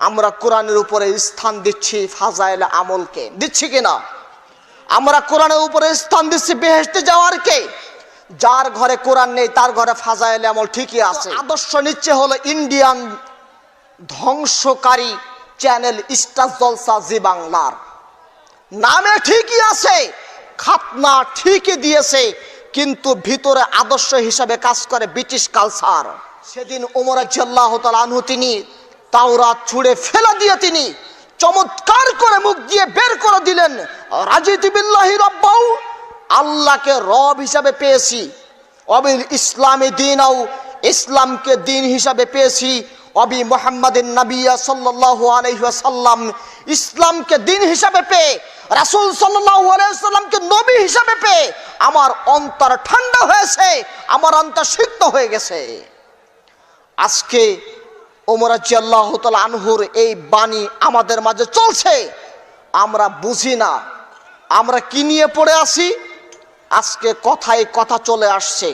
আমরা কোরআনের উপরে স্থান দিচ্ছি ফাজাইল আমলকে, দিচ্ছি কিনা? আমরা কোরআনের উপরে স্থান দিচ্ছি বেহেশতে যাওয়ারকে। যার ঘরে কোরআন নেই তার ঘরে ফাজাইল আমল ঠিকই আছে। আদর্শ নিচ্ছে হলো ইন্ডিয়ান ধ্বংসকারী চ্যানেল স্টার জলসা জি বাংলার। নামে ঠিকই আছে, খাতনা ঠিকই দিয়েছে, কিন্তু ভিতরে আদর্শ হিসাবে কাজ করে ব্রিটিশ কালচার। সেদিন ওমর রাদিয়াল্লাহু তাআলা আনহু তিনি তাওরাত ছুঁড়ে ফেলে দিয়ে তিনি চমৎকার করে মুখ দিয়ে বের করে দিলেন, রাজিতু বিল্লাহি রাব্বাউ, আল্লাহকে রব হিসাবে পেয়েছি, অবিল ইসলামী দীনাও, ইসলামকে দিন হিসাবে পেয়েছি, অবি মুহাম্মাদিন নাবিয়্যা সাল্লাল্লাহু আলাইহি ওয়াসাল্লাম, ইসলামকে দিন হিসাবে পেয়ে, রাসূল সাল্লাল্লাহু আলাইহি ওয়াসাল্লামকে নবী হিসাবে পেয়ে আমার অন্তর ঠান্ডা হয়েছে, আমার অন্তর সিক্ত হয়ে গেছে। আজকে ওমর রাদিয়াল্লাহু তাআলা আনহুর এই বাণী আমাদের মাঝে চলছে, আমরা বুঝি না আমরা কি নিয়ে পড়ে আছি। আজকে কথায় কথা চলে আসছে,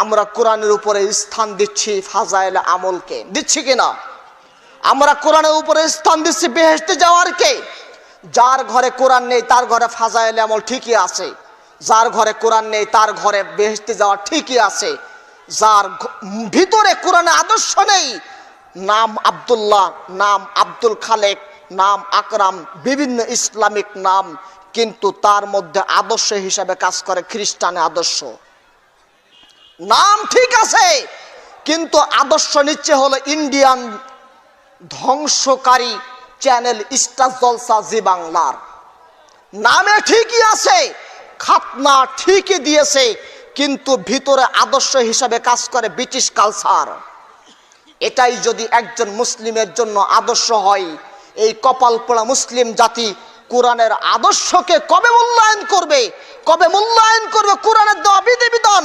আমরা কোরআনের উপরে স্থান দিচ্ছি ফাজাইল আমলকে, দিচ্ছি কিনা? আমরা কোরআনের উপরে স্থান দিচ্ছি বেহেশতে যাওয়ারকে। যার ঘরে কোরআন নেই তার ঘরে ফাজাইল আমল ঠিকই আছে, যার ঘরে কোরআন নেই তার ঘরে বেহেশতে যাওয়া ঠিকই আছে। যার ভিতরে কোরআনে আদর্শ নেই, নাম আব্দুল্লাহ, নাম আব্দুল খালেক, নাম আকরাম, বিভিন্ন ইসলামিক নাম, কিন্তু তার মধ্যে আদর্শ হিসাবে কাজ করে খ্রিস্টানের আদর্শ। নাম ঠিক আছে, কিন্তু আদর্শ নিচ্ছে হলো ইন্ডিয়ান ধ্বংসকারী চ্যানেল স্টার জলসা জি বাংলার। নামে ঠিকই আছে, খাতনা ঠিকই দিয়েছে, কিন্তু ভিতরে আদর্শ হিসাবে কাজ করে ব্রিটিশ কালচার। এটাই যদি একজন মুসলিমের জন্য আদর্শ হয়, এই কপাল পোড়া মুসলিম জাতি কোরআনের আদর্শকে কবে মূল্যায়ন করবে? কবে মূল্যায়ন করবে কোরআনের দেওয়া বিধিবিধান?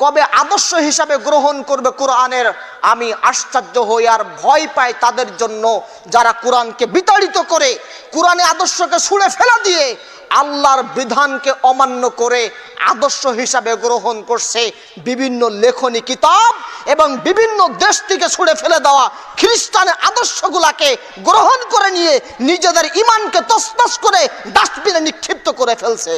কবে আদর্শ হিসাবে গ্রহণ করবে কোরআনের? আমি আশ্চর্য হই আর ভয় পাই তাদের জন্য যারা কোরআনকে বিতাড়িত করে, কোরআনে আদর্শকে ছুঁড়ে ফেলা দিয়ে আল্লাহর বিধানকে অমান্য করে আদর্শ হিসাবে গ্রহণ করছে বিভিন্ন লেখনী কিতাব এবং বিভিন্ন দেশ থেকে ছুঁড়ে ফেলে দেওয়া খ্রিস্টানের আদর্শগুলাকে গ্রহণ করে নিয়ে নিজেদের ইমানকে তছনছ করে ডাস্টবিনে নিক্ষিপ্ত করে ফেলছে।